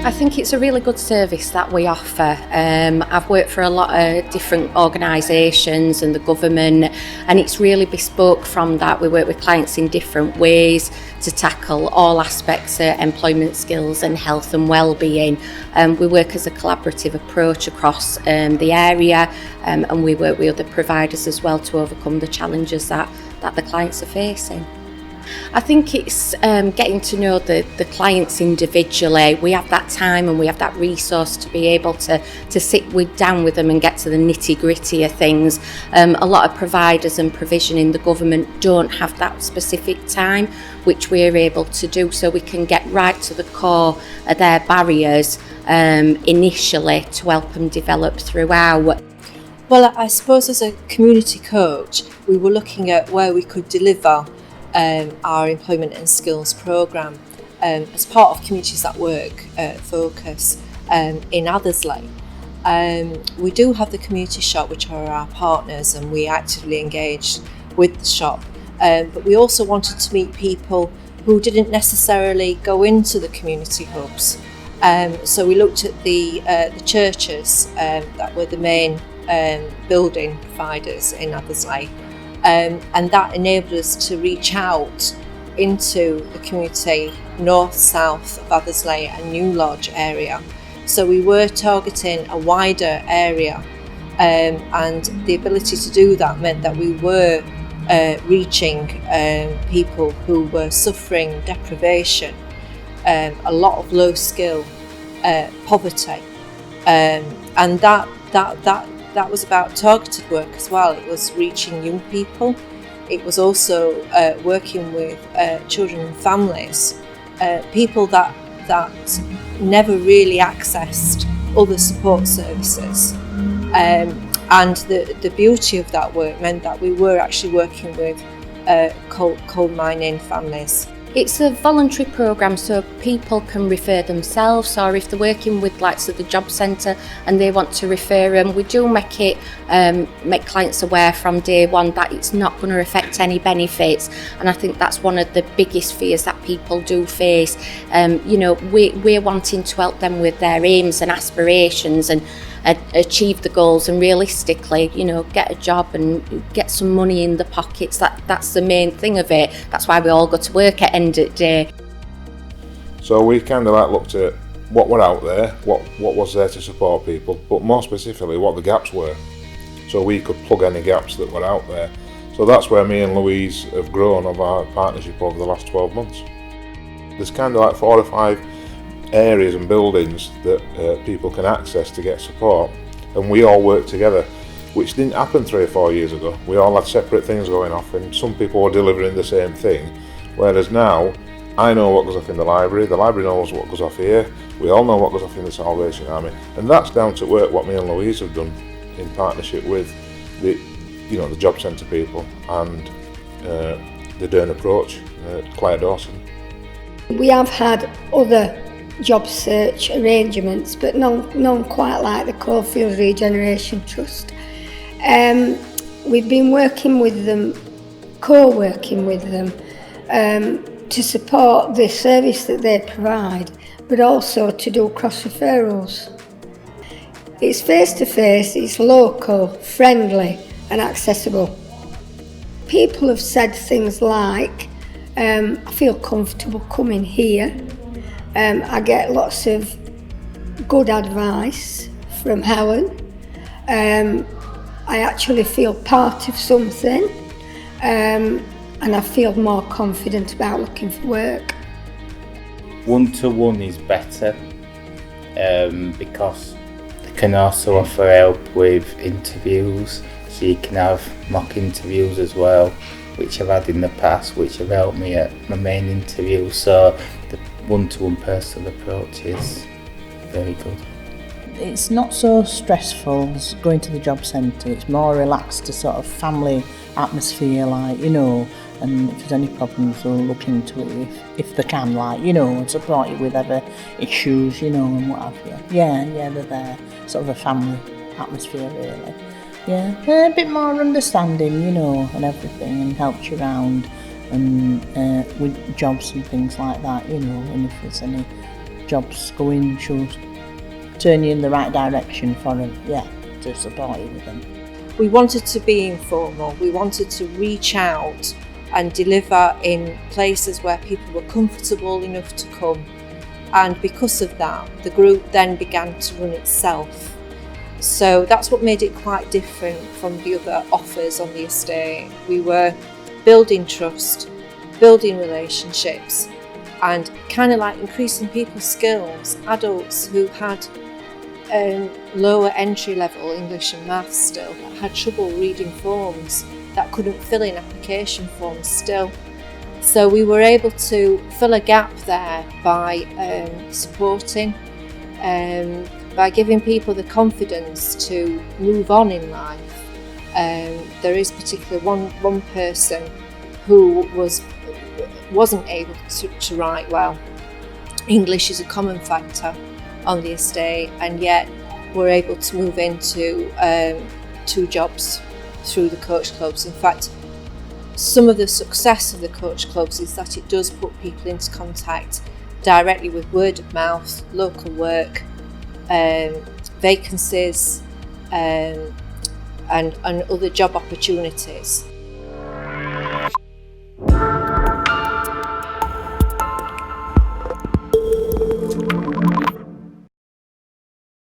I think it's a really good service that we offer. I've worked for a lot of different organisations and the government, and it's really bespoke from that. We work with clients in different ways to tackle all aspects of employment skills and health and well-being. We work as a collaborative approach across the area, and we work with other providers as well to overcome the challenges that the clients are facing. I think it's getting to know the clients individually. We have that time and we have that resource to be able to sit down with them and get to the nitty-gritty of things. A lot of providers and provision in the government don't have that specific time, which we're able to do, so we can get right to the core of their barriers initially to help them develop throughout. Well, I suppose as a community coach, we were looking at where we could deliver our employment and skills programme as part of Communities at Work focus in Athersley. We do have the community shop, which are our partners, and we actively engage with the shop. But we also wanted to meet people who didn't necessarily go into the community hubs. So we looked at the churches that were the main building providers in Athersley. And that enabled us to reach out into the community north, south of Athersley and New Lodge area. So we were targeting a wider area, and the ability to do that meant that we were reaching people who were suffering deprivation, a lot of low skill, poverty, and that was about targeted work as well. It was reaching young people. It was also working with children and families, people that never really accessed other support services. And the beauty of that work meant that we were actually working with coal mining families. It's a voluntary programme, so people can refer themselves, or if they're working with the job centre and they want to refer them, we do make clients aware from day one that it's not going to affect any benefits. And I think that's one of the biggest fears that people do face. We're wanting to help them with their aims and aspirations and achieve the goals, and realistically, get a job and get some money in the pockets. That's the main thing of it. That's why we all go to work at end of the day. So we kind of looked at what were out there, what was there to support people, but more specifically what the gaps were, so we could plug any gaps that were out there. So that's where me and Louise have grown of our partnership over the last 12 months. There's kind of 4 or 5 areas and buildings that people can access to get support, and we all work together, which didn't happen 3 or 4 years ago. We all had separate things going off, and some people were delivering the same thing, whereas now I know what goes off in the library knows what goes off here, we all know what goes off in the Salvation Army, and that's down to work what me and Louise have done in partnership with the job centre people and the Dern Approach, Claire Dawson. We have had other job search arrangements, but none quite like the Coalfields Regeneration Trust. We've been working with them, co-working with them, to support the service that they provide, but also to do cross referrals. It's face-to-face, it's local, friendly and accessible. People have said things like, I feel comfortable coming here. I get lots of good advice from Helen. I actually feel part of something, and I feel more confident about looking for work. One-to-one is better because they can also offer help with interviews, so you can have mock interviews as well, which I've had in the past, which have helped me at my main interview. So the one-to-one personal approach is very good. It's not so stressful as going to the job centre. It's more relaxed, a sort of family atmosphere, and if there's any problems they'll look into it if they can, and support you with other issues, and what have you. Yeah, they're there, sort of a family atmosphere really. Yeah, a bit more understanding, and everything, and helps you around and with jobs and things like that, and if there's any jobs going, she'll turn you in the right direction for them, to support you with them. We wanted to be informal, we wanted to reach out and deliver in places where people were comfortable enough to come, and because of that the group then began to run itself. So that's what made it quite different from the other offers on the estate. We were building trust, building relationships, and kind of like increasing people's skills. Adults who had lower entry level English and maths still, that had trouble reading forms, that couldn't fill in application forms still. So we were able to fill a gap there by supporting, by giving people the confidence to move on in life. There is particularly one person who wasn't able to write well. English is a common factor on the estate, and yet we're able to move into 2 jobs through the coach clubs. In fact, some of the success of the coach clubs is that it does put people into contact directly with word of mouth, local work, vacancies, and other job opportunities.